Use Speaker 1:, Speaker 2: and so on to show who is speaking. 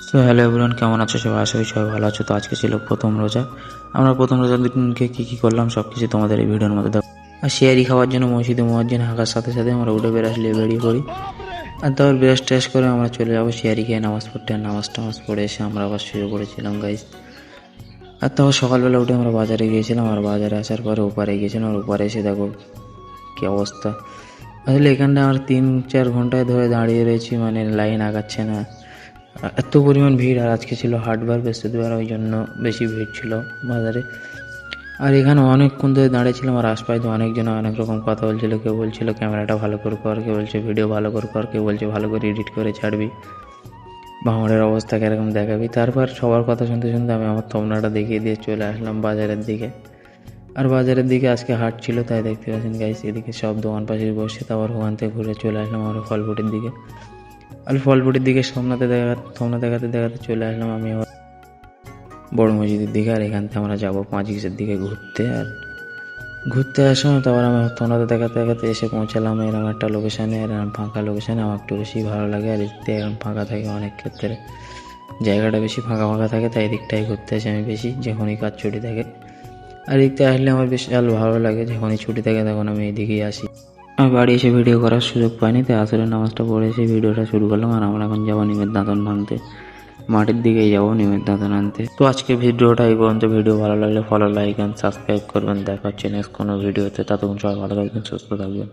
Speaker 1: So hello everyone, কেমন আছো সবাই? আশা করি সবাই ভালো আছো। তো আজকে ছিল প্রথম রোজা। আমরা প্রথম রোজার দিনকে কী করলাম সব কিছু তোমাদের এই ভিডিওর মধ্যে দেখো। আর শেয়ারি খাওয়ার জন্য মসজিদে মুয়াজ্জিন হাঁকার সাথে সাথে আমরা উঠে বেরিয়ে পড়ি। আর তারপর ব্রাশ ট্রাশ করে আমরা চলে যাবো শেয়ারি খেয়ে নামাজ পড়তে। আর নামাজ টামাজ পড়ে এসে আমরা আবার শুয়ে পড়েছিলাম গাইস। আর তারপর সকালবেলা উঠে আমরা বাজারে গিয়েছিলাম। আর বাজারে আসার পরে ওপারে গিয়েছিলাম। আর ওপারে এসে দেখো কী অবস্থা। আসলে এখানটা আমার 3-4 ঘন্টায় ধরে দাঁড়িয়ে রয়েছি, মানে লাইন আগাচ্ছে না, এত পরিমাণ ভিড়। আর আজকে ছিল হাটবার, বৃহস্পতিবার, ওই জন্য বেশি ভিড় ছিল বাজারে। আর এখানে অনেকক্ষণ ধরে দাঁড়িয়েছিলাম। আর আশপাশে অনেকজন অনেক রকম কথা বলছিল। কেউ বলছিল ক্যামেরাটা ভালো করে কর, কেউ বলছে ভিডিও ভালো করে কর, কেউ বলছে ভালো করে এডিট করে ছাড়বি, ভাঙড়ের অবস্থা কীরকম দেখাবি। তারপর সবার কথা শুনতে শুনতে আমি আমার তমনাটা দেখিয়ে দিয়ে চলে আসলাম বাজারের দিকে। আর বাজারের দিকে আজকে হাট ছিল, তাই দেখতে পাচ্ছেন গাইস এদিকে সব দোকান পাশে বসে। তারপর ওখান থেকে ঘুরে চলে আসলাম আমরা ফলফুটির দিকে। আর ফলফুটির দিকে থমনা দেখাতে দেখাতে চলে আসলাম আমি আবার বড় মসজিদের দিকে। আর এখান থেকে আমরা যাবো পাঁচঘিসের দিকে ঘুরতে। আর ঘুরতে আসাম তারপর আমি থমনাতে দেখাতে দেখাতে এসে পৌঁছালাম এরকম একটা লোকেশানে। এরকম ফাঁকা লোকেশানে আমার একটু বেশি ভালো লাগে। আর এদিকতে এরকম ফাঁকা থাকে, অনেক ক্ষেত্রে জায়গাটা বেশি ফাঁকা ফাঁকা থাকে, তাই এদিকটাই ঘুরতে আসি আমি বেশি, যখনই কাজ ছুটি থাকে। আর এদিকতে আসলে আমার বিশাল ভালো লাগে, যখনই ছুটি থাকে তখন আমি এদিকেই আসি। আমি বাড়ি এসে ভিডিও করার সুযোগ পাইনি, তাই আসলে নামাজটা পড়ে এসে ভিডিওটা শুরু করলাম। আর আমরা এখন যাবো নিমের দাঁতন ভাঙতে, মাঠের দিকেই যাবো নিমের দাঁতন আনতে। তো আজকে ভিডিওটা এই পর্যন্ত। ভিডিও ভালো লাগলে ফলো, লাইক অ্যান্ড সাবস্ক্রাইব করবেন। দেখা হচ্ছে নেক্সট কোনো ভিডিওতে। ততক্ষণ সবাই ভালো থাকবেন, সুস্থ থাকবেন।